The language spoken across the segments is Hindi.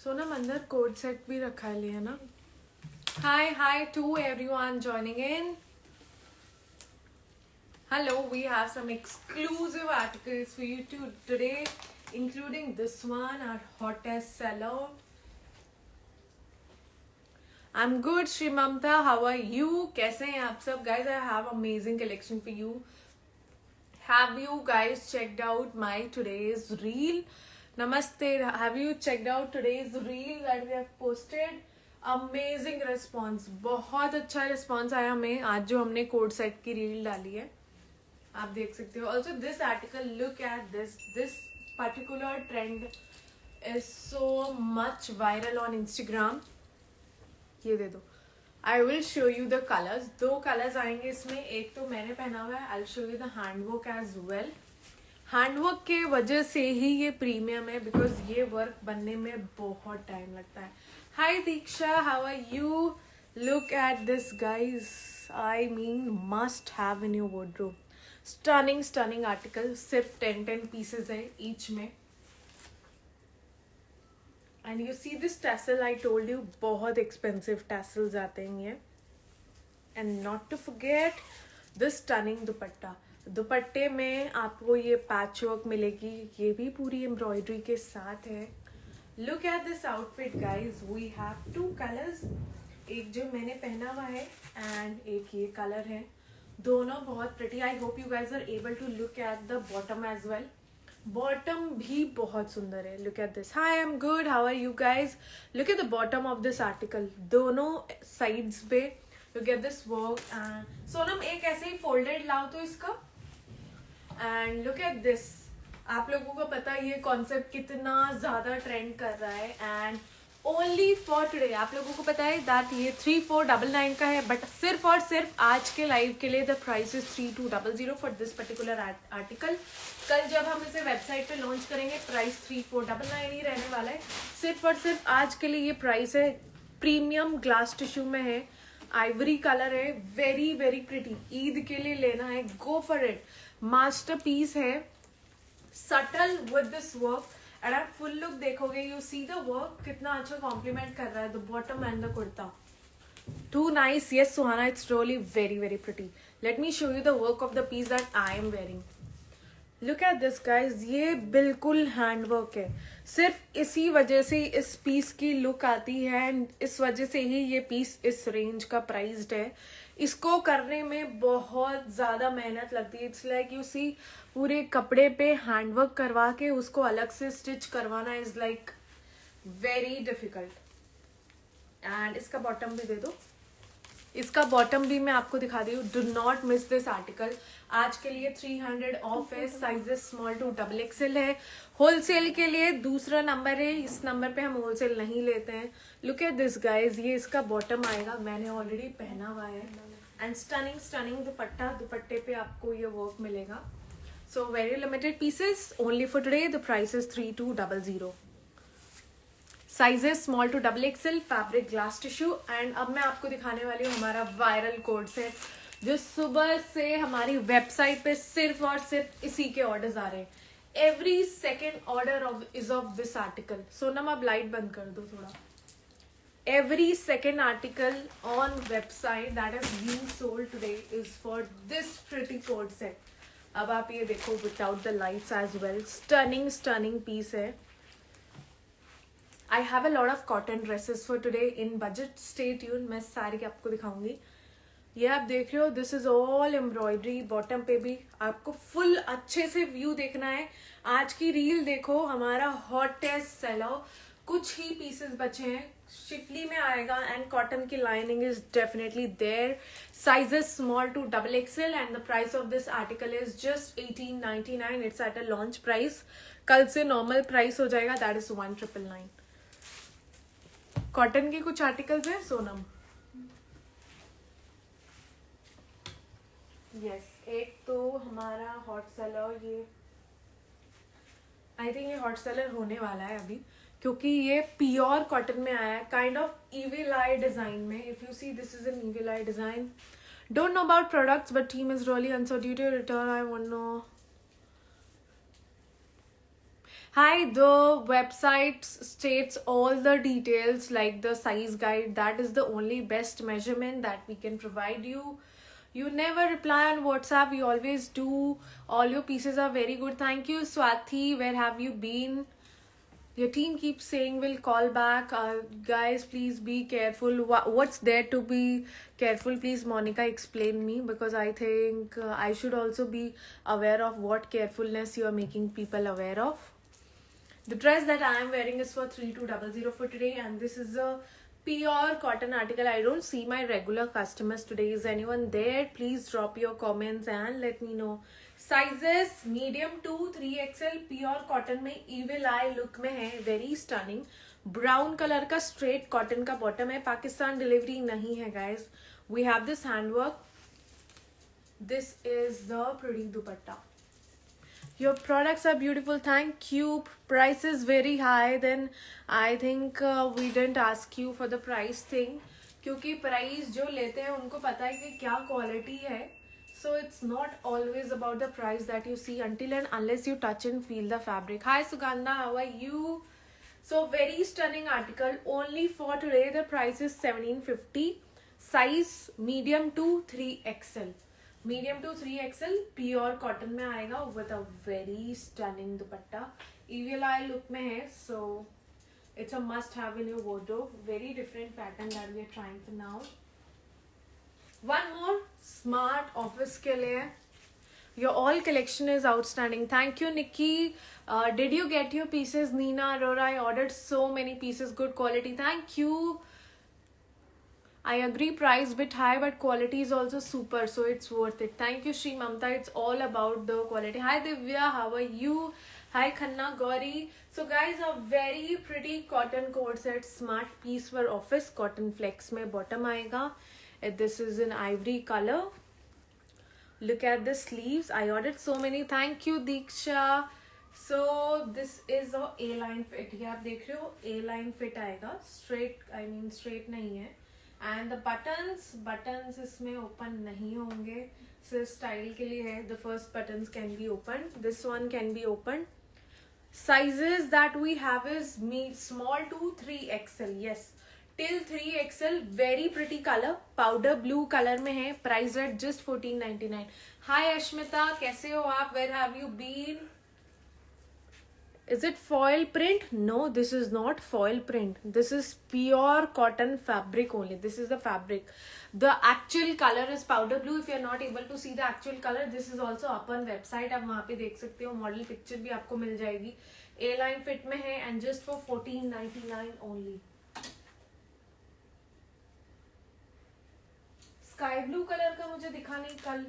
सोनम अंदर कोड सेट भी रखा है लिया ना. Hi to everyone joining in. Hello, we have some exclusive articles for you today, including this one, our hottest seller. I'm good, Shri Mamta. How are you? कैसे हैं आप सब? Guys, I have amazing collection for you. Have you guys checked out my today's reel? Namaste. Have you checked out today's reel that we have posted? Amazing response, बहुत अच्छा रिस्पॉन्स आया हमें आज जो हमने कोड सेट की रील डाली है. आप देख सकते हो. Also this article, look at this particular trend is so much viral on Instagram. ये दे दो. I will show you the colours. 2 colours आएंगे इसमें. एक तो मैंने पहना हुआ है. I will show you the handwork as well. Handwork के वजह से ही ये प्रीमियम है, बिकॉज ये वर्क बनने में बहुत टाइम लगता है. Hi Diksha, how are you? Look at this, guys. I mean, must have in your wardrobe. Stunning article. सिर्फ 10 pieces है each में. And you see this tassel, I told you, बहुत expensive tassels आते हैं ये. And not to forget this stunning दुपट्टा. दुपट्टे में आपको ये पैच वर्क मिलेगी. ये भी पूरी एम्ब्रॉयडरी के साथ है. Look at this outfit, guys. We have 2 colors. एक जो मैंने पहना हुआ है and एक ये color है. दोनों बहुत pretty. I hope you guys are able to look at the bottom as well. Bottom भी बहुत सुंदर है. Look at this. Hi, I'm good. How are you guys? Look at the bottom of this article. दोनों sides पे look at this work. Sonam एक ऐसे ही folded लाओ तो इसका. And look at this. आप लोगों को पता है ये कॉन्सेप्ट कितना ज्यादा ट्रेंड कर रहा है. एंड ओनली फॉर टुडे आप लोगों को पता है दैट ये 3499 का है. बट सिर्फ और सिर्फ आज के लाइव के लिए the price is 3200 for this particular article. कल जब हम इसे वेबसाइट पे लॉन्च करेंगे प्राइस 3499 ही रहने वाला है. सिर्फ और सिर्फ आज के लिए ये प्राइस है. प्रीमियम ग्लास टिश्यू में है. आइवरी कलर है. Very very pretty. ईद के लिए लेना है, go for it. Masterpiece है. Subtle with this work and आप फुल लुक देखोगे, यू सी द वर्क कितना अच्छा कॉम्प्लीमेंट कर रहा है the bottom and the kurta. Too nice. Yes Suhana, it's really very very pretty. Let me show you the work of the piece that I am wearing. Look at this guys. ये बिल्कुल हैंड वर्क है. सिर्फ इसी वजह से इस पीस की लुक आती है एंड इस वजह से ही ये पीस इस रेंज का प्राइस्ड है. इसको करने में बहुत ज़्यादा मेहनत लगती है. इट्स लाइक यू सी पूरे कपड़े पे हैंडवर्क करवा के उसको अलग से स्टिच करवाना is like very difficult. And इसका बॉटम भी दे दो. इसका बॉटम भी मैं आपको दिखा दी हूँ. Do not miss this article. आज के लिए 300 ऑफ है. साइजेस स्मॉल टू XXL है. होलसेल के लिए दूसरा नंबर है. इस नंबर पे हम होलसेल नहीं लेते हैं. Look at this guys. ये इसका बॉटम आएगा. मैंने ऑलरेडी पहना हुआ है. एंड स्टनिंग दुपट्टा. दुपट्टे पे आपको ये वर्क मिलेगा. So very limited pieces only for today. The price is 3200. Sizes small to XXL. Fabric glass tissue. And अब मैं आपको दिखाने वाली हूँ हमारा वायरल कोड सेट जो सुबह से हमारी वेबसाइट पे सिर्फ और सिर्फ इसी के ऑर्डर्स आ रहे हैं. Every second order is of this article. Sonam आप लाइट बंद कर दो थोड़ा. Every second article on website that is being sold today is for this pretty code set. अब आप ये देखो without the lights as well. Stunning piece है. I have a lot of cotton dresses for today in budget. Stay tune. मैं सारी आपको दिखाऊंगी. ये आप देख रहे हो this is all embroidery. Bottom पे भी आपको फुल अच्छे से व्यू देखना है. आज की रील देखो. हमारा हॉटेस्ट सेलर. कुछ ही पीसेस बचे हैं. शिफली में आएगा एंड कॉटन की lining is definitely there. Sizes small to XXL and the price of this article is just 1899. It's at a launch price. कल से नॉर्मल प्राइस हो जाएगा. That is 1999. कॉटन के कुछ आर्टिकल्स हैं सोनम. यस एक तो हमारा हॉट सेलर. ये आई थिंक ये हॉट सेलर होने वाला है अभी, क्योंकि ये प्योर कॉटन में आया है. Kind of evil eye design में. If you see this is an evil eye design. Don't know about products but team is really अनसो due to return. I want know. Hi, the website states all the details like the size guide. That is the only best measurement that we can provide you. You never reply on WhatsApp. We always do. All your pieces are very good. Thank you, Swati. Where have you been? Your team keeps saying we'll call back. Guys, please be careful. What's there to be careful? Please, Monica, explain me, because I think I should also be aware of what carefulness you are making people aware of. The dress that I am wearing is for 3200 for today, and this is a pure cotton article. I don't see my regular customers today. Is anyone there? Please drop your comments and let me know. Sizes medium to 3XL pure cotton में evil eye लुक में है. Very stunning. ब्राउन कलर का स्ट्रेट कॉटन का बॉटम है. पाकिस्तान डिलीवरी नहीं है guys. We have this handwork. This is the pretty dupatta. Your products are beautiful. Thank you. Price is very high. Then I think we didn't ask you for the price thing. क्योंकि प्राइस जो लेते हैं उनको पता है कि क्या क्वालिटी है. So it's not always about the price that you see until and unless you touch and feel the fabric. Hi Sugandha, how are you? So very stunning article. Only for today the price is 1750. Size medium to 3XL. Medium to 3XL pure cotton में आएगा with a very stunning dupatta. Evil eye look में है, so it's a must have in your wardrobe. Very different pattern that we are trying for now. One more smart office के लिए. Your all collection is outstanding. Thank you, Nikki. Did you get your pieces? Nina Arora, I ordered so many pieces. Good quality. Thank you. I agree, price bit high, but quality is also super, so it's worth it. Thank you, Shri Mamta. It's all about the quality. Hi, Divya. How are you? Hi, Khanna Gauri. So, guys, a very pretty cotton coat set. Smart piece for office. Cotton flex में bottom आएगा. This is in ivory color. Look at the sleeves. I ordered so many. Thank you, Diksha. So this is a A-line fit. ये आप देख रहे हो A-line fit आएगा. Straight, I mean straight नहीं है. And the buttons इसमें open नहीं होंगे. सिर्फ style के लिए है. The first buttons can be opened. This one can be opened. Sizes that we have is small to 3XL. Yes. Till 3XL. Very pretty color. Powder blue color में है. Price at just 14.99. Hi Ashmita, कैसे हो आप? Where have you been? Is it foil print? No, this is not foil print. This is pure cotton fabric only. This is the fabric. The actual color is powder blue. If you are not able to see the actual color, this is also up on website. आप वहाँ पे देख सकते हो. Model picture भी आपको मिल जाएगी. A-line fit में है and just for 14.99 only. Sky blue colour का मुझे दिखा नहीं कल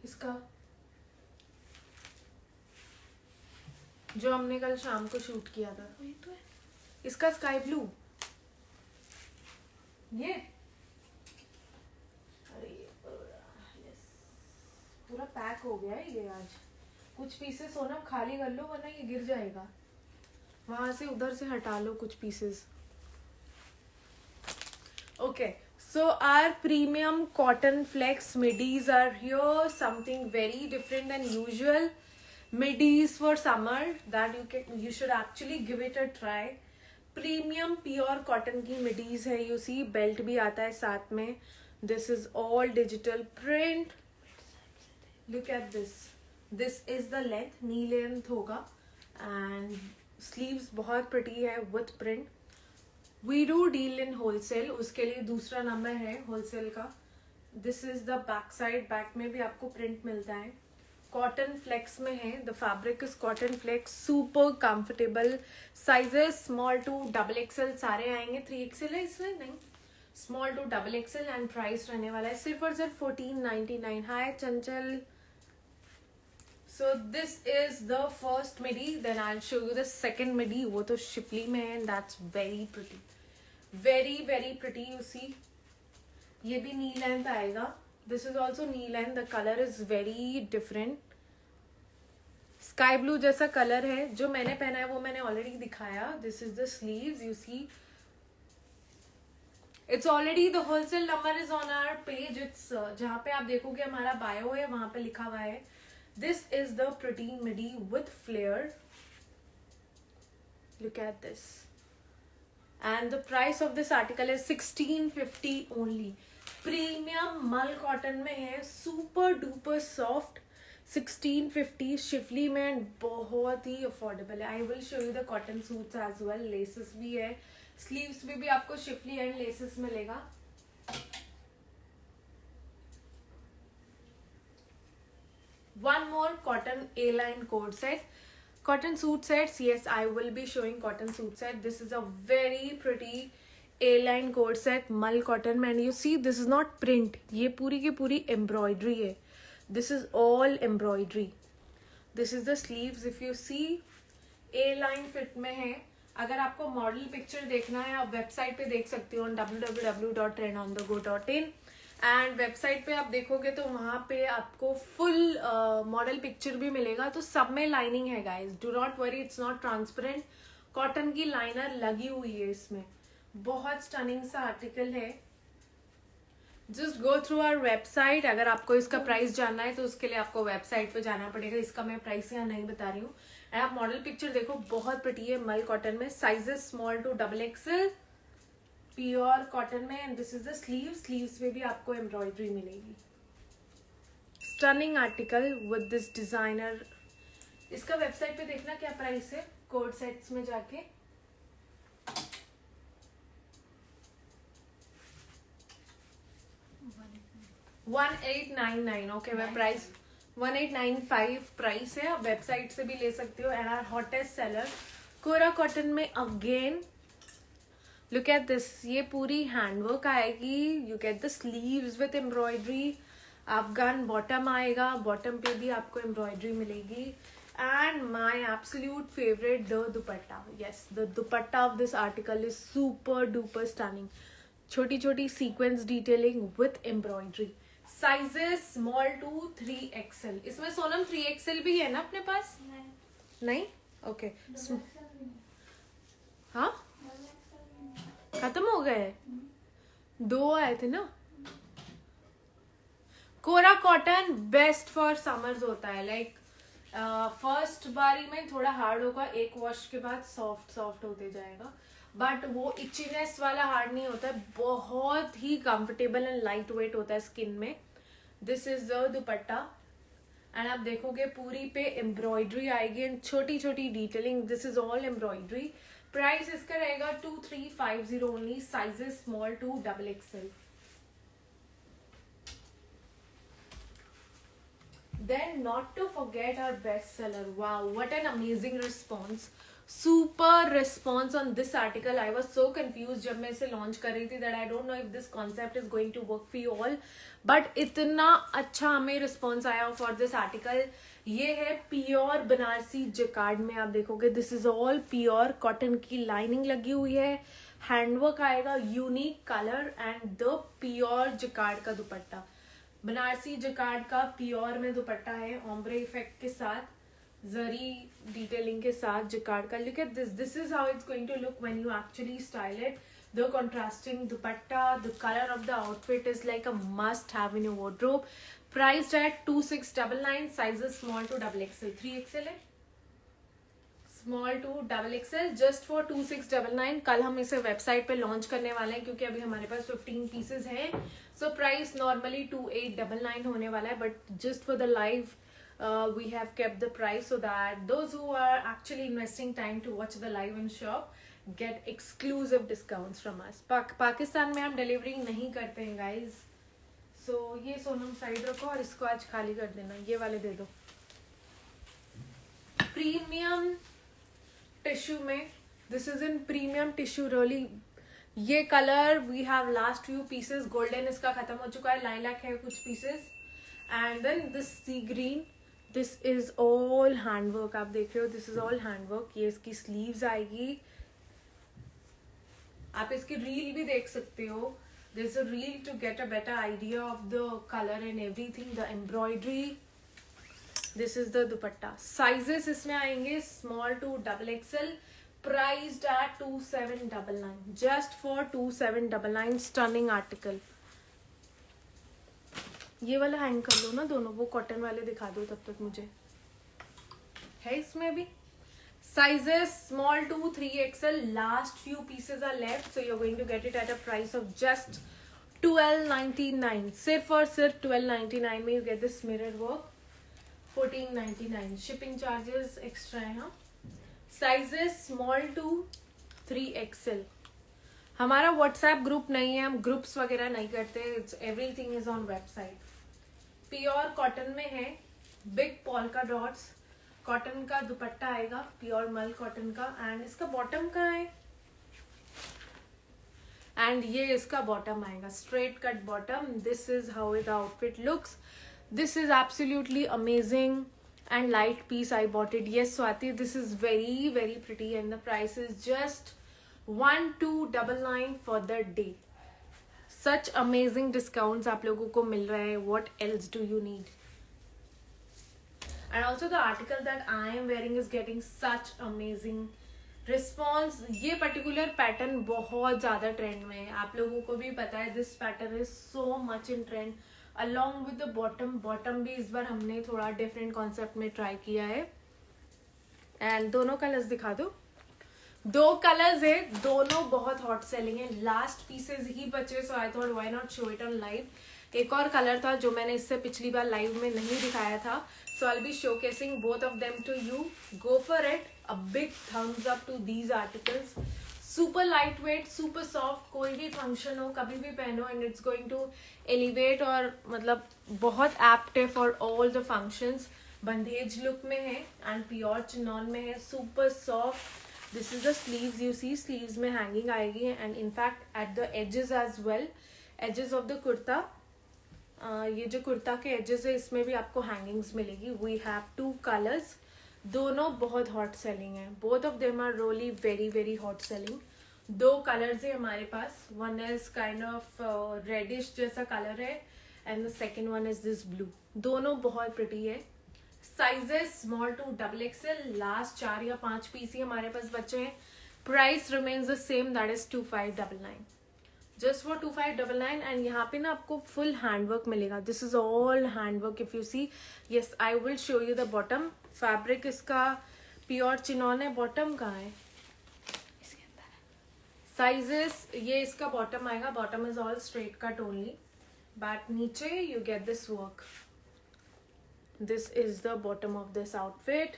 इसका, जो हमने कल शाम को शूट किया था. वही तो है इसका स्काई ब्लू. ये अरे यस, पूरा पैक हो गया है ये आज. कुछ पीसेस हो ना खाली कर लो वरना ये गिर जाएगा. वहां से उधर से हटा लो कुछ pieces. Okay. So our premium cotton flex midis are here. Something very different than usual. Midis for summer that you should actually give it a try. Premium pure cotton की midis है. You see belt भी आता है साथ में. This is all digital print. Look at this. This is the length. knee length होगा and sleeves बहुत pretty है with print. We do deal in wholesale. उसके लिए दूसरा नंबर है wholesale का. This is the back side. back में भी आपको print मिलता है. Cotton flex में है. The fabric is cotton flex. Super comfortable. Sizes small to XXL सारे आएंगे. 3XL है इसमें नहीं. Small to XXL and price रहने वाला है सिर्फ और सिर्फ 14.99. Hi Chanchal. So this is the first midi. Then I'll show you the second midi. वो तो शिपली में है and that's very pretty. Very very pretty. You see ये भी knee length आएगा. This is also knee length. The color is very different. Sky blue जैसा color है. जो मैंने पहना है वो मैंने already दिखाया. This is the sleeves. You see it's already the wholesale number is on our page. It's जहाँ पे आप देखोगे हमारा bio है वहाँ पे लिखा हुआ है. This is the pretty midi with flare. Look at this. And the price of this article is 1650 only. Premium मल कॉटन में है, सुपर डुपर सॉफ्ट, 1650 शिफली में, एंड बहुत ही अफोर्डेबल है. I will show you the cotton suits as well. Laces भी है, स्लीव्स में भी आपको शिफली एंड लेसेस मिलेगा. One more cotton A-line coat set. Cotton suit sets. Yes, I will be showing cotton suit set. This is a very pretty A-line coat set. Mal cotton में, and you see this is not print. ये पूरी की पूरी embroidery है. This is all embroidery. This is the sleeves. If you see, A-line fit में है. अगर आपको मॉडल पिक्चर देखना है आप वेबसाइट पे देख सकते हो www.trendonthego.in. एंड वेबसाइट पे आप देखोगे तो वहाँ पे आपको फुल मॉडल पिक्चर भी मिलेगा. तो सब में लाइनिंग है guys, do not worry, it's not transparent. Cotton की लाइनर लगी हुई है इसमें. बहुत स्टनिंग सा आर्टिकल है. Just go through our website. अगर आपको इसका प्राइस जानना है तो उसके लिए आपको वेबसाइट पे जाना पड़ेगा. इसका मैं प्राइस यहाँ नहीं बता रही हूँ. एंड आप मॉडल पिक्चर देखो, बहुत प्रिटी है. मल कॉटन में, sizes small to XXL, pure cotton में. And this is the sleeves में भी आपको एम्ब्रॉयडरी मिलेगी. Stunning article with this designer. इसका वेबसाइट पे देखना क्या प्राइस है कोड सेट्स में जाके. $1899. ओके, मैं प्राइस 1895 प्राइस है. आप वेबसाइट से भी ले सकते हो. एंड आवर हॉटेस्ट सेलर कोरा कॉटन में अगेन. Look at this. ये पूरी हैंडवर्क आएगी. You get the sleeves with embroidery. Afghan bottom आएगा, बॉटम पे भी आपको एम्ब्रॉयडरी मिलेगी. And my absolute favourite, the dupatta. Yes, the dupatta of this article is super duper stunning. छोटी छोटी sequence detailing with embroidery. Sizes small to 3XL. इसमें सोनम 3XL भी है ना अपने पास? नहीं. ओके. हाँ, खत्म हो गए. 2 आए थे ना. कोरा कॉटन बेस्ट फॉर समर्स होता है. लाइक फर्स्ट बारी में थोड़ा हार्ड होगा, एक वॉश के बाद सॉफ्ट होते जाएगा. बट वो इचीनेस वाला हार्ड नहीं होता है. बहुत ही कंफर्टेबल एंड लाइट वेट होता है स्किन में. This is the dupatta. And आप देखोगे पूरी पे एम्ब्रॉयडरी आएगी एंड छोटी छोटी detailing. This is all embroidery. Price इसका रहेगा 2350 only. Sizes small to XXL. Then not to forget our bestseller. Wow, what an amazing response. Super response on this article. I was so confused जब मैं इसे launch कर रही थी that I don't know if this concept is going to work for you all. But इतना अच्छा हमें response आया for this article. ये है प्योर बनारसी जकार्ड में. आप देखोगे this is all pure cotton की लाइनिंग लगी हुई है. हैंडवर्क आएगा, unique colour and the pure jacquard का दुपट्टा. बनारसी जकार्ड का प्योर में दुपट्टा है, ओम्ब्रे इफेक्ट के साथ, जरी डिटेलिंग के साथ जकार्ड का. Look at this. This is how it's going to look when you actually style it. The contrasting dupatta, the color of the outfit is like a must have in your wardrobe. Priced at 2699. Sizes small to XXL. 3XL है, small to XXL, just for 2699. कल हम इसे वेबसाइट पे लॉन्च करने वाले हैं क्योंकि अभी हमारे पास 15 पीसेज हैं. सो प्राइस नॉर्मली 2899 होने वाला है, but just for the live we have kept the price so that those who are actually investing time to watch the live and shop get exclusive discounts from us. Pakistan में हम डिलीवरी नहीं करते हैं गाइज. सो ये सोनम साइड रखो और इसको आज खाली कर देना. ये वाले दे दो. प्रीमियम टिश्यू में, this is in premium tissue really. ये colour we have last few pieces. Golden इसका खत्म हो चुका है, लाइलैक है कुछ pieces. And then this sea green. This is all handwork. आप देख रहे हो दिस इज ऑल हैंडवर्क. ये इसकी स्लीव्स आएगी. आप इसकी रील भी देख सकते हो. There is a reel to get a better idea of the color and everything. The embroidery. This is the dupatta. Sizes इसमें आएंगे small to XXL. Priced at 2799. Just for 2799. Stunning article. ये वाला हैंग कर लो ना दोनों. वो कॉटन वाले दिखा दो तब तक मुझे. है इसमें भी Sizes small to 3XL. Last few pieces are left, so you're going to get it at a price of just $12.99. सिर्फ और सिर्फ $12.99 में you get this mirror work. $14.99. Shipping charges extra है. हाँ. Sizes small to 3XL. हमारा व्हाट्सएप ग्रुप नहीं है, हम ग्रुप्स वगैरह नहीं करते. It's everything is on website. Pure cotton में है. Big पॉल्का dots. कॉटन का दुपट्टा आएगा, प्योर मल कॉटन का. एंड इसका बॉटम का है, एंड ये इसका बॉटम आएगा, straight cut bottom. This is how the outfit looks. This is absolutely amazing and light piece. I bought it. Yes, Swati, this is very very pretty and the price is just $1299 for the day. Such amazing discounts आप लोगों को मिल रहा है. What else do you need? And also the article that I am wearing is getting such amazing response. ये particular pattern बहुत ज़्यादा ट्रेंड में है, आप लोगों को भी पता है. This pattern is so much in trend. Along with the bottom भी इस बार हमने थोड़ा डिफरेंट कॉन्सेप्ट में ट्राई किया है. एंड दोनों कलर्स दिखा दो. 2 कलर्स है, दोनों बहुत हॉट सेलिंग है. लास्ट पीसेस ही बचे, so I thought why not show it on live. एक और कलर था जो मैंने इससे पिछली बार लाइव में नहीं दिखाया था, so I will be showcasing both of them to you. Go for it. A big thumbs up to these articles. Super light weight, super soft, कोई भी फंक्शन हो कभी भी पहनो and it's going to elevate. और मतलब बहुत एप्ट है for all the functions. Bandhej look में है एंड प्योर चिनॉन में है. Super soft. This is the sleeves. You see sleeves में हैंगिंग आएगी and in fact at the edges as well. Edges of the kurta, ये जो कुर्ता के एजेस है इसमें भी आपको हैंगिंग्स मिलेगी. We have 2 colours. दोनों बहुत हॉट सेलिंग है. Both of them are really very very hot selling. 2 colours है हमारे पास. One is kind of reddish जैसा कलर है and the second one is this blue. दोनों बहुत प्रिटी है. Sizes small to XXL. Last 4 या 5 पीस ही हमारे पास बचे हैं. Price remains the same, that is 2599. Just for 2599. And यहाँ पे ना आपको फुल हैंडवर्क मिलेगा. This is all handwork. If you see, yes I will show you the bottom. Fabric इसका प्योर चिनॉन है. बॉटम कहाँ है? साइजेस, ये इसका बॉटम आएगा. Bottom is all straight cut only, but नीचे you get this work. This is the bottom of this outfit.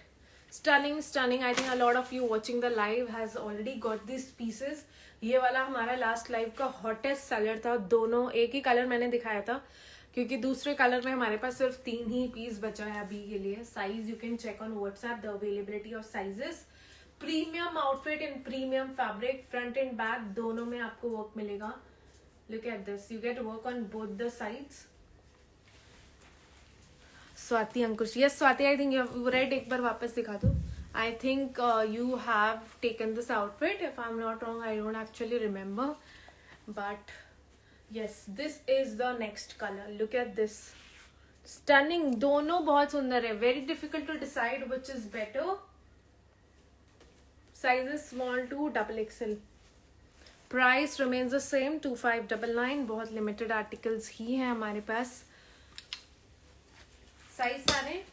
Stunning stunning. I think a lot of you watching the live has already got this pieces. ये वाला हमारा लास्ट लाइव का हॉटेस्ट सेलर था. दोनों एक ही कलर मैंने दिखाया था क्योंकि दूसरे कलर में हमारे पास सिर्फ 3 ही पीस बचा है अभी के लिए. Size you can check on WhatsApp the availability of sizes. Premium outfit in premium fabric. Front and back दोनों में आपको वर्क मिलेगा. Look at this. You get work on both the sides. Swati Ankush. Yes Swati, I think you read. एक बार वापस दिखा दो. I think you have taken this outfit. If I'm not wrong, I don't actually remember. But yes, this is the next color. Look at this. Stunning. दोनों बहुत सुंदर है. Very difficult to decide which is better. Size is small to XXL. Price remains the same, 2599. बहुत limited articles ही हैं हमारे पास. Size सारे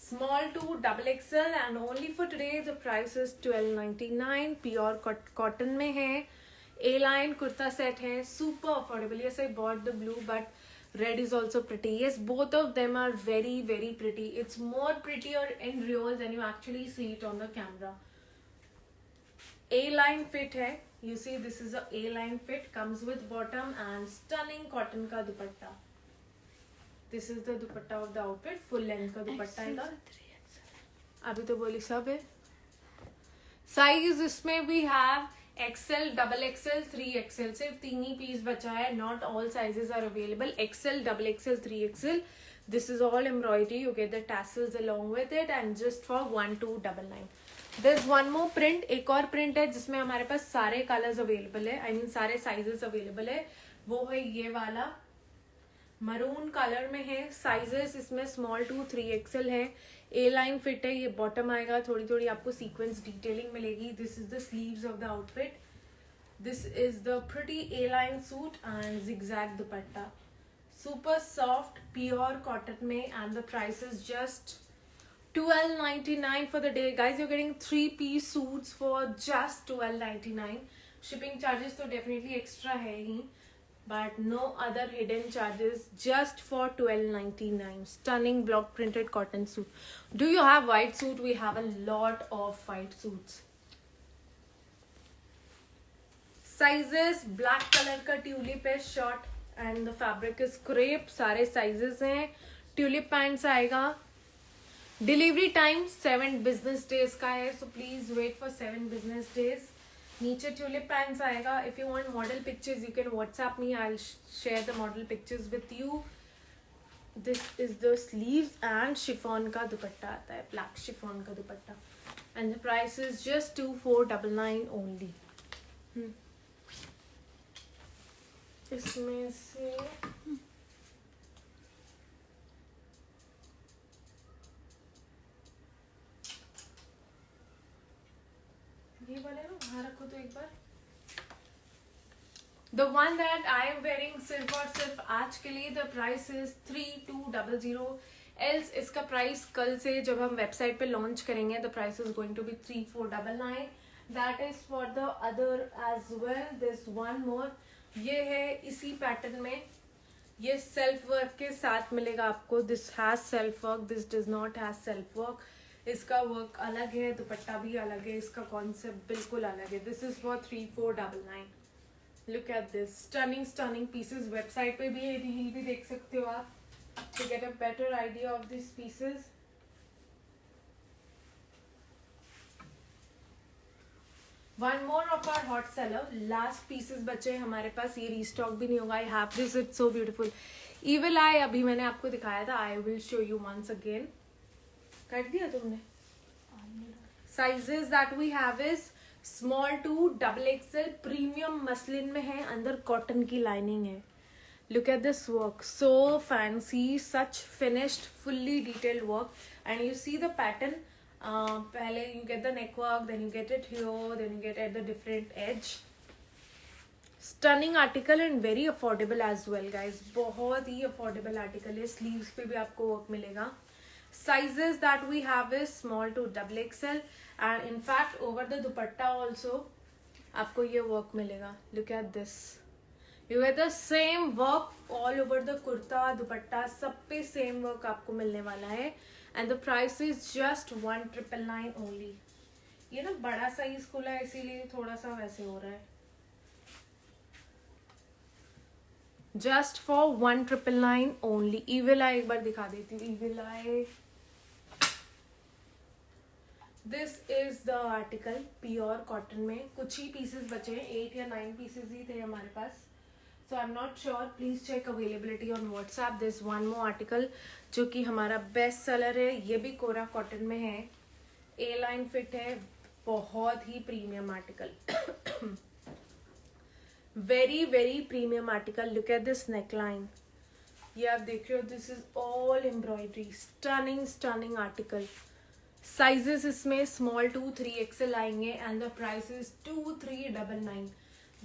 small to XXL and only for today the price is $1299. Pure cotton में है. A-line kurta set है. Super affordable. Yes, I bought the blue but red is also pretty. Yes, both of them are very very pretty. It's more prettier in real than you actually see it on the camera. A-line fit है. You see this is a A-line fit. Comes with bottom and stunning cotton का दुपट्टा. This is the dupatta of the outfit. Full length का दुपट्टा है. अभी तो बोली सब है. साइज इसमें भी have XL, XXL, 3XL. सिर्फ 3 ही पीस बचा है. Not all sizes are available. XL, XXL, 3XL. This is all embroidery. You get the tassels along with it and just for 1299. There's one more print. एक और print है जिसमें हमारे पास सारे colors available है. I mean सारे sizes available है. वो है ये वाला. मरून कलर में है. साइजेस इसमें स्मॉल टू 3XL है. ए लाइन फिट है. ये बॉटम आएगा. थोड़ी थोड़ी आपको सीक्वेंस डिटेलिंग मिलेगी. This is the sleeves of the outfit. This is the pretty A line suit and zigzag dupatta. Super soft pure cotton में and the price is just 12.99 for the day, guys. You're getting 3-piece suits for just 12.99. Shipping charges तो definitely extra है ही, but no other hidden charges, just for 12.99. Stunning block printed cotton suit. Do you have white suit? We have a lot of white suits. Sizes black color का tulip है short and the fabric is crepe. सारे sizes हैं. Tulip pants आएगा. Delivery time 7 business days का है, so please wait for 7 business days. नीचे tulip pants आएगा. If you want model pictures, you can WhatsApp me. I'll share the model pictures with you. This is the sleeves and chiffon का दुपट्टा आता है, black chiffon का दुपट्टा, and the price is just 2499 only. इसमें से ये वाले ना बाहर रखो तो एक बार. The one that I am wearing सिर्फ और सिर्फ आज के लिए, the price is 3200. Else इसका प्राइस कल से जब हम वेबसाइट पे लॉन्च करेंगे, the price is going to be 3499. That is for the other as well. There's one more. ये है इसी पैटर्न में, ये सेल्फ वर्क के साथ मिलेगा आपको. This has self work, this does not has self work. इसका वर्क अलग है, दुपट्टा भी अलग है, इसका कॉन्सेप्ट बिल्कुल अलग है. This is for 3499. Look at this stunning stunning pieces. Website पे भी रील भी देख सकते हो आप to get a better idea of this pieces. One more of our hot seller. Last pieces बचे हमारे पास, ये रीस्टॉक भी नहीं होगा. I have this, it's so beautiful. Evil eye अभी मैंने आपको दिखाया था. I will show you once again. कर दिया तुमने. Sizes that we have is small to double XL. Premium muslin में है, अंदर कॉटन की लाइनिंग है. Look at this work, so fancy, such finished, fully detailed work. And you see the pattern. पहले you get the neck work, then you get it here, then you get at the different edge. Stunning article and very affordable as well, guys. बहुत ही affordable article है. Sleeves पे भी आपको work मिलेगा. Sizes that we have is small to double XL, and in fact over the dupatta also आपको ये work मिलेगा. Look at this. You get the same work all over the kurta, dupatta, सब पे same work आपको मिलने वाला है. And the price is just 1999 only. ये ना बड़ा साइज खुला है इसीलिए थोड़ा सा वैसे हो रहा है. Just for 1999 only. Evil Eye एक बार दिखा देती हूँ. Evil Eye. This is the article, pure cotton में. कुछ ही pieces बचे हैं, 8 या 9 pieces ही थे हमारे पास. So I'm not sure. Please check availability on WhatsApp. There's one more article जो कि हमारा बेस्ट सेलर है. ये भी कोरा कॉटन में है, ए लाइन फिट है, बहुत ही premium article. Very very premium article. Look at this neck line. ये आप देख रहे हो, this is all embroidery. Stunning stunning article. Sizes इसमें स्मॉल टू 3XL आएंगे and the price is 2399.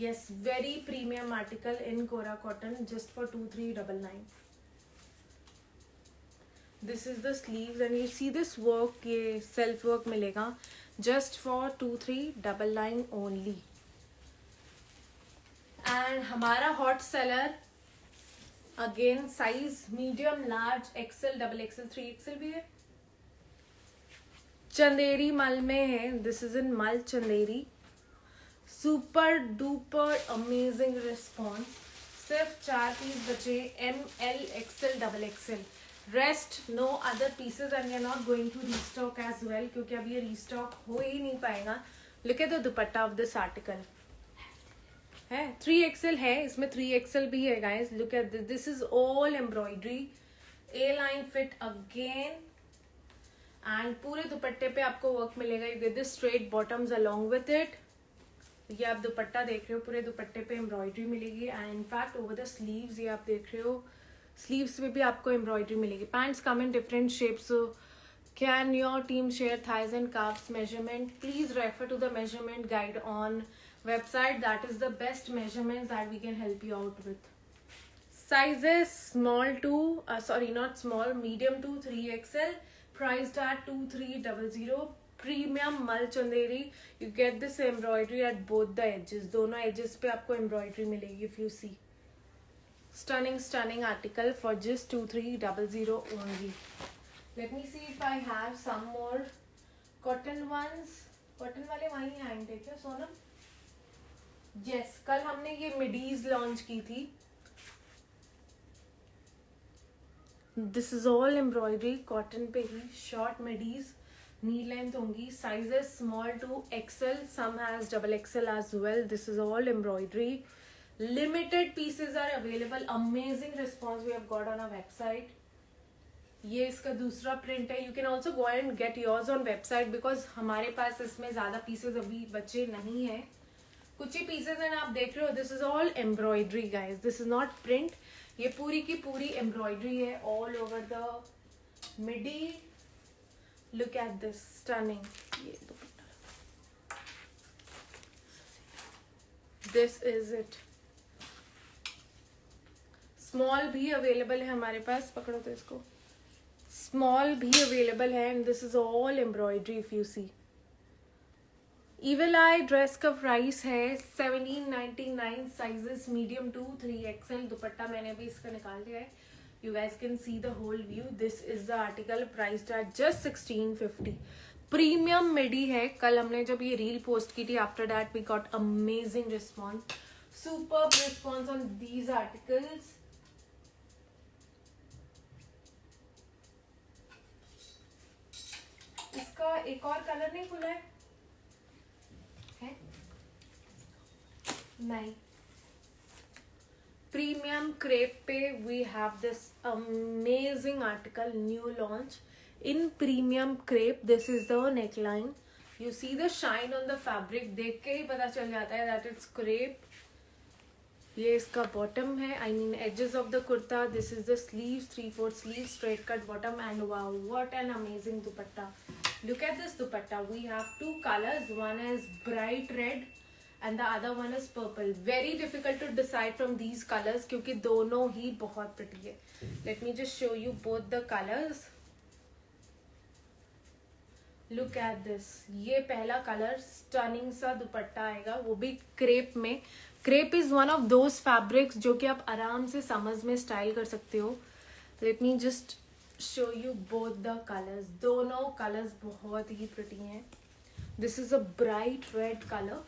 Yes, very premium article in Kora cotton, just for 2399. This is the sleeves and you see this work, ये self work मिलेगा just for 2399 only. And हमारा hot seller again size medium, large, XL, double XL, 3XL भी है. चंदेरी मल में है. This is in मल Chanderi. Super duper amazing response. सिर्फ 4 पीस बचे, ML, XL, double XL. Rest no other pieces and we are not going to restock as well, क्योंकि अब ये रीस्टॉक हो ही नहीं पाएगा. Look at the dupatta of this article है. 3XL है, इसमें 3XL भी है guys. Look at this is all embroidery. A line fit again and पूरे दुपट्टे पे आपको वर्क मिलेगा. You get this straight bottoms along with it. ये आप दुपट्टा देख रहे हो, पूरे दुपट्टे पे एम्ब्रॉयडरी मिलेगी. And in fact over the sleeves ये आप देख रहे हो, स्लीव्स में भी आपको एम्ब्रॉयडरी मिलेगी. Pants come in different shapes. So can your team share thighs and calves measurement? Please refer to the measurement guide on website. That is the best measurement that we can help you out with. Sizes small to sorry not small, medium to 3XL, priced at 2300. Premium mul Chanderi. You get this embroidery at both the edges. दोनों एजेस पे आपको एम्ब्रॉयडरी मिलेगी. If you C, stunning article for just 2300 only. Let me see if I have some more cotton ones. Cotton वाले वहीं आएंगे क्या सोनम? यस, कल हमने ये मिडीज लॉन्च की थी. This is all embroidery cotton पे ही. शॉर्ट मिडीज, नी लेंथ होंगी. Sizes small to XL, some has double XL as well. This is all embroidery. Limited pieces are available. Amazing response we have got on our website. ये इसका दूसरा प्रिंट है. You can also go and get yours on website because हमारे पास इसमें ज़्यादा पीसेज अभी बचे नहीं है. कुछ ही पीसेज हैं आप देख रहे हो. This is all embroidery guys. This is not print. ये पूरी की पूरी एम्ब्रॉयडरी है all over the midi. Look at this, stunning. ये दुपट्टा, दिस इज इट. स्मॉल भी अवेलेबल है हमारे पास. पकड़ो तो इसको. स्मॉल भी अवेलेबल है and this is all embroidery. If you see, evil eye dress का प्राइस है 1799. Sizes medium to 3XL. दुपट्टा मैंने अभी इसका निकाल दिया है. You guys can see the whole view. This is the article priced at just 1650. Premium midi है. कल हमने जब ये रील पोस्ट की थी, after that we got amazing response. Superb response on these articles. इसका एक और कलर नहीं खुला है? नहीं. प्रीमियम क्रेप पे we have this amazing article, new launch in premium crepe. This is the neckline. You see the shine on the fabric. देख के ही पता चल जाता है दैट इट्स क्रेप. ये इसका बॉटम है, I mean edges of the kurta. This is the sleeve, 3/4 sleeve, straight cut bottom and wow what an amazing dupatta. Look at this dupatta. We have two colors. One is bright red and the other one is purple. Very difficult to decide from these colors क्योंकि दोनों ही बहुत pretty है. Let me just show you both the colors. Look at this. ये पहला कलर, स्टनिंग सा दुपट्टा आएगा, वो भी क्रेप में. Crepe is one of those fabrics जो कि आप आराम से समर्स में स्टाइल कर सकते हो. Let me just show you both the colors. दोनों कलर्स बहुत ही प्रिटी हैं. This is a bright red colour.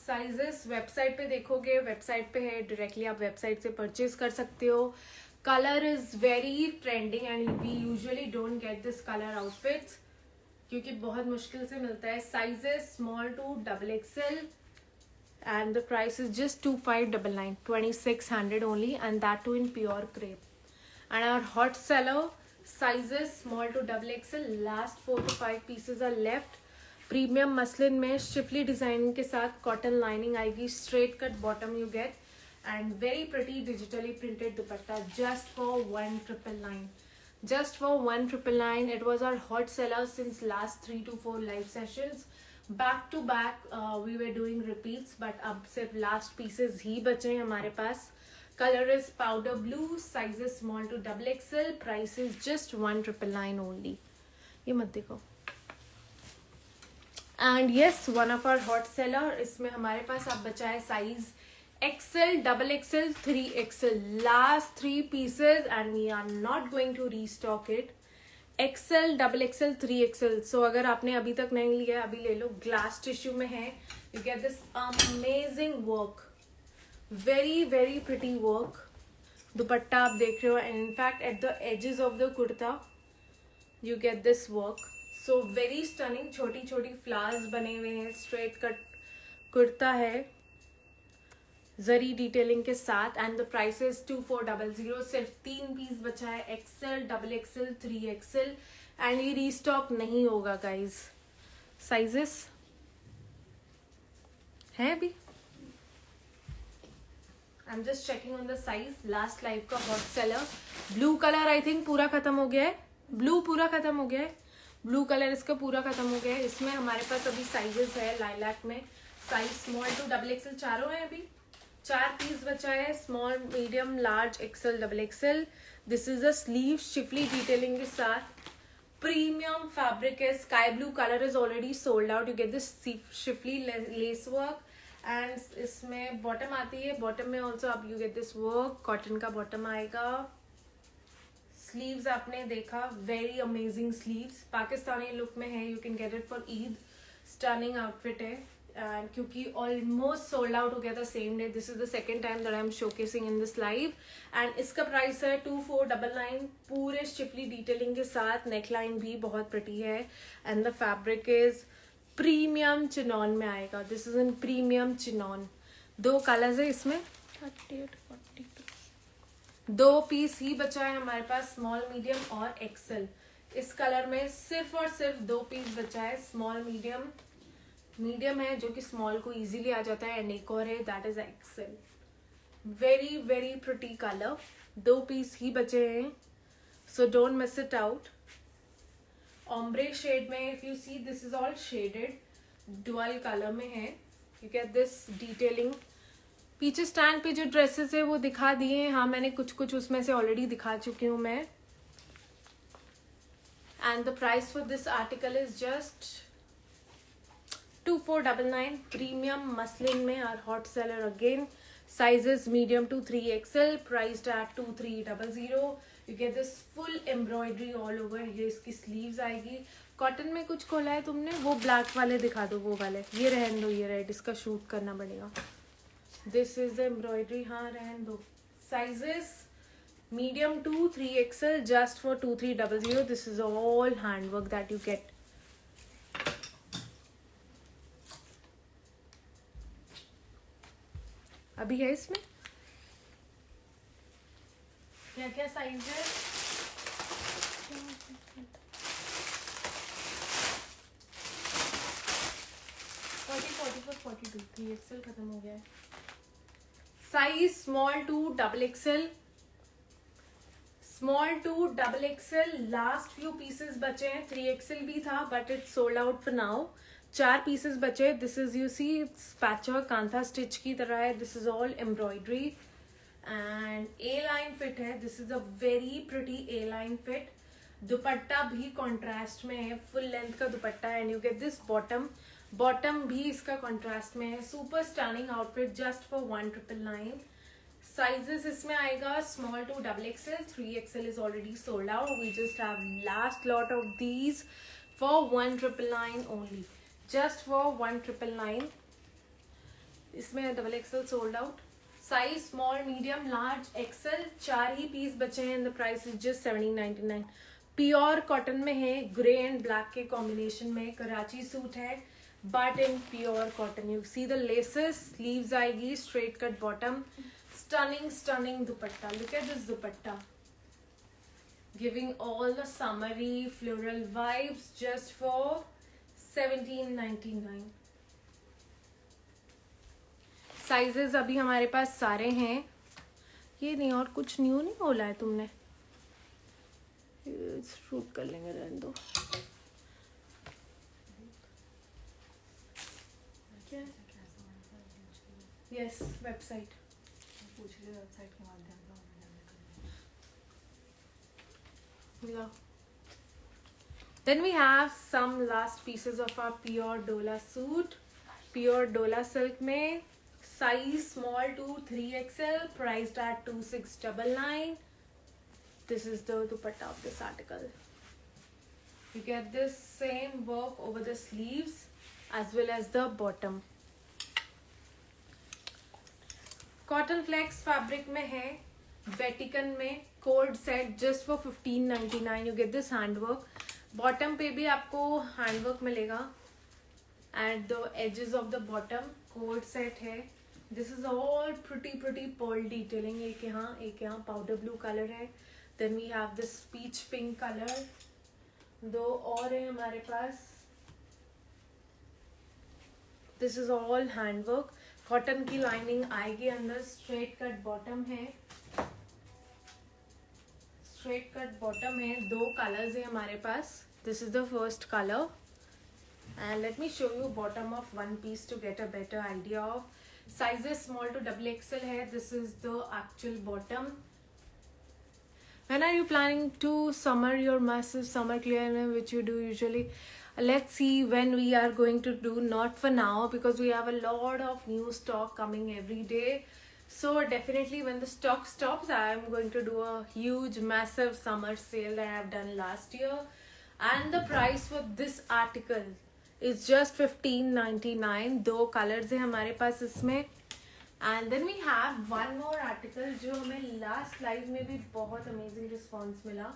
Sizes website पे देखोगे, वेबसाइट पे है, डायरेक्टली आप वेबसाइट से परचेज कर सकते हो. Colour is very trending and we usually don't get this colour outfits क्योंकि बहुत मुश्किल से मिलता है. Sizes small to double XL and the price is just 2599, 2600 only, and that too in pure crepe. And our hot seller sizes small to double XL. Last 4 to 5 pieces are left. Premium muslin में शिफली डिजाइन के साथ कॉटन लाइनिंग आएगी. Straight cut bottom you get and very pretty digitally printed dupatta. Just for 1999. Just for 1999. It was our hot seller since last 3 to 4 live sessions. Back to back we were doing repeats, but अब सिर्फ लास्ट पीसेस ही बचे हैं हमारे पास. Color is powder blue. Sizes small to double XL. Price is just 1999 only. ये मत देखो. And yes, one of our hot seller. इसमें हमारे पास अब बचा है size XL, double XL, 3XL. Last 3 pieces and we are not going to restock it. XL, double XL, 3XL. So अगर आपने अभी तक नहीं लिया अभी ले लो. ग्लास टिश्यू में है. You get this amazing work. Very very pretty work. Dupatta आप देख रहे हो. In fact at the edges of the kurta you get this work. So very stunning. छोटी छोटी फ्लावर्स बने हुए हैं. स्ट्रेट कट कुर्ता है जरी डिटेलिंग के साथ एंड द प्राइस इज 2400. सिर्फ 3 पीस बचा है. XL, double XL, 3XL and ये रीस्टॉक नहीं होगा गाइज. साइजेस है अभी. I'm just checking on the size. Last live का hot seller. Blue color I think पूरा खत्म हो गया है. Blue पूरा खत्म हो गया है. Blue color इसका पूरा खत्म हो गया है. इसमें हमारे पास अभी sizes है लाइलैक में. Size small to double XL चारों है. अभी 4 पीस बचा है. Small, medium, large, XL, double XL. This is a sleeve schiffli detailing के साथ. premium fabric है. Sky blue color is already sold out. You get this shifly lace work and इसमें bottom आती है. Bottom में also आप you get this work. Cotton का bottom आएगा. Sleeves आपने देखा, very amazing sleeves. Pakistani look में है. You can get it for Eid. Stunning outfit है. And क्योंकि almost sold out हो गया था same day. This is the second time that I am showcasing in this live. And इसका price है 2499. पूरे शिफली detailing के साथ. neckline भी बहुत pretty है. And the fabric is premium chinon में आएगा. This is in premium chinon. 2 colors है इसमें. 38, 42. 2 पीस ही बचा है हमारे पास, स्मॉल मीडियम और एक्सेल. इस कलर में सिर्फ और सिर्फ 2 पीस बचा है, स्मॉल मीडियम है जो कि स्मॉल को इजीली आ जाता है, एंड एक और है that is XL. Very very pretty colour. 2 piece ही बचे हैं, so don't miss it out. Ombre shade में, if you see this is all shaded, dual colour में है. You get this detailing. पीछे स्टैंड पे जो ड्रेसेस है वो दिखा दिए हैं. हाँ, मैंने कुछ उसमें से ऑलरेडी दिखा चुकी हूँ मैं. And the price for this article is just 2499. Premium muslin में are hot seller again. Sizes medium to 3XL. Priced at 2300. You get this full embroidery all over. ये इसकी स्लीव्स आएगी. कॉटन में कुछ खोला है तुमने, वो ब्लैक वाले दिखा दो, वो वाले. ये रहन दो, ये रेड इसका शूट करना पड़ेगा. This is the embroidery. हाँ, रहन दो. Sizes medium to 3XL just for 2300. This is all handwork that you get. अभी है इसमें क्या क्या साइज है? 40, 44, 42. 3XL खत्म हो गया है. Size small to double XL. Small to double XL. Last few pieces बचे हैं. 3XL भी था but it's sold out for now. 4 pieces बचे. This is you see it's patchwork kantha stitch की तरह है. This is all embroidery and A line fit है. This is a very pretty A line fit. दुपट्टा भी कॉन्ट्रास्ट में है, फुल लेंथ का दुपट्टा है. And you get this bottom भी इसका कॉन्ट्रास्ट में है. Super stunning outfit just for 1999. Sizes इसमें आएगा small to double XL. 3XL is already sold out. We just have last lot of these for 1999 only. Just for 1999. इसमें double XL sold out. Size small medium large XL. 4 ही पीस बचे हैं. The price is just 1799. Pure cotton में है, ग्रे एंड ब्लैक के कॉम्बिनेशन में. कराची सूट है but in pure cotton. You see the laces. Sleeves आएगी, straight cut bottom. Stunning dupatta. Look at this dupatta. Giving all the summery floral vibes just for 1799. Sizes अभी हमारे पास सारे हैं. ये नहीं, और कुछ न्यू नहीं बोला है तुमने. शूट कर लेंगे, रहने दो. क्या? Yes, website. वेबसाइट के माध्यम से. Then we have some last pieces of our pure Dola suit. Pure Dola silk में size small to 3XL, priced at 2699. This is the dupatta of this article. You get this same work over the sleeves as well as the bottom. Cotton flex fabric में है, वेटिकन में. Co-ord set just for 1599. You get this handwork. Bottom पे भी आपको हैंडवर्क मिलेगा at the edges of the bottom. Co-ord set है. This is all pretty pearl detailing. एक यहाँ पाउडर ब्लू कलर है. Then we have this peach pink colour. 2 और है हमारे पास. This is all handwork. Cotton की लाइनिंग आएगी अंदर. स्ट्रेट कट बॉटम है. 2 कलर्स है हमारे पास. This is the first colour and let me show you bottom of one piece to get a better idea of. Sizes small to double XL है. This is the actual bottom. When are you planning to summer your massive summer clearance which you do usually? Let's see when we are going to do. Not for now because we have a lot of new stock coming every day. So definitely when the stock stops, I am going to do a huge massive summer sale that I have done last year. And the price for this article is just $15.99. 2 colors है हमारे पास इसमें. And then we have one more article जो हमें last live में भी बहुत amazing response मिला.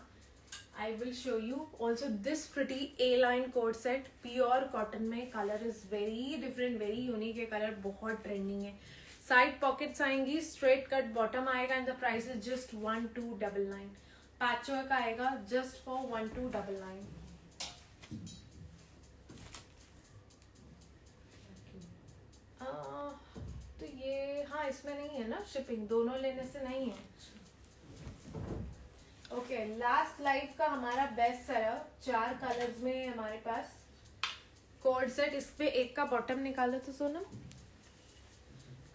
I will show you. Also this pretty A-line coat set, pure cotton में. Color is very different, very unique है. Color बहुत trending है. Side pockets आएंगी, straight cut bottom आएगा and the price is just 1299. Patchwork आएगा just for 1299. तो ये हाँ इसमें नहीं है ना शिपिंग, दोनों लेने से नहीं है. ओके, लास्ट लाइफ का हमारा बेस्ट सेलर 4 कलर्स में हमारे पास कोड सेट. इस पे एक का बॉटम निकालो तो सोनम.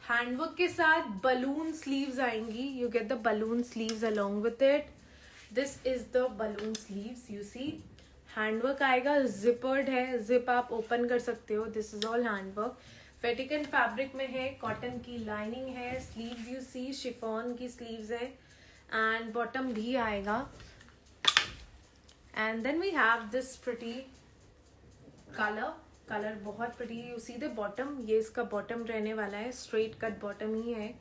हैंडवर्क के साथ बलून स्लीव्स आएंगी. You get the balloon sleeves along with it. This is the balloon sleeves. You see handwork आएगा, जिपर्ड है, जिप आप ओपन कर सकते हो. This is all handwork. Vatican fabric में है, कॉटन की लाइनिंग है. स्लीव्स यू सी शिफॉन की स्लीव्स है एंड बॉटम भी आएगा. And then we have this pretty colour बहुत pretty. You see the bottom, ये इसका बॉटम रहने वाला है. स्ट्रेट कट बॉटम ही है.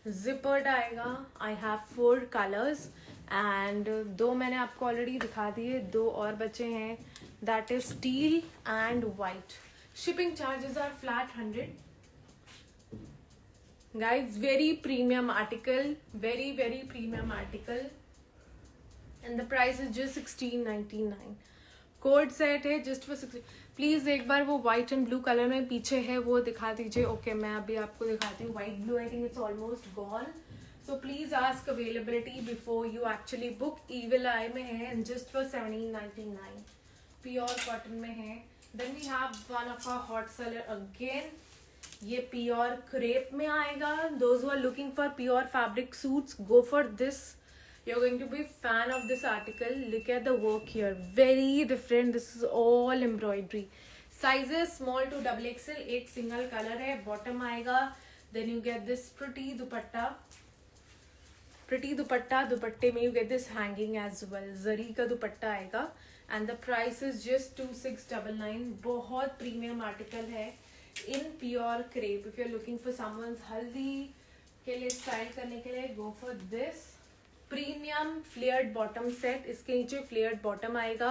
जिपर्ड आएगा. आई हैव 4 कलर्स एंड 2 मैंने आपको ऑलरेडी दिखा दिए, 2 और बचे हैं. That is steel and white. Shipping charges are flat 100. Guys, very premium article, very premium article and the price is just $16.99. Code set है just for 60. प्लीज एक बार वो व्हाइट एंड ब्लू कलर में पीछे है वो दिखा दीजिए. ओके, मैं अभी आपको दिखाती हूँ. White blue I think it's almost gone. So please ask availability before you actually book. Evil eye में है and just for $17.99. Pure cotton में है. Then we have one of our hot seller again. ये प्योर क्रेप में आएगा. Those who are looking for pure fabric suits, go for this. You're going to be fan of this article. Look at the work here, very different. This is all embroidery. Sizes small to XXL. एक single color है. Bottom आएगा. Then you get this pretty दुपट्टा. दुपट्टे में you get this hanging as well. जरी का दुपट्टा आएगा. And the price is just 2699. बहुत premium article है. In pure crepe. If you're looking for someone's हल्दी के लिए style करने के लिए, go for this. Premium flared bottom set. इसके नीचे फ्लेयर्ड बॉटम आएगा.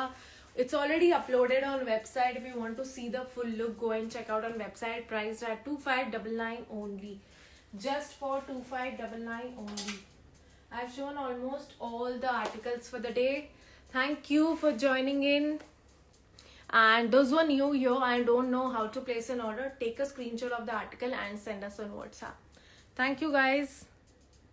It's already uploaded on website. If you want to see the full look, go and check out on website. Price at 2599 only. Just for 2599 only. I have shown almost all the articles for the day. Thank you for joining in. And those who are new here and don't know how to place an order, take a screenshot of the article and send us on WhatsApp. Thank you guys.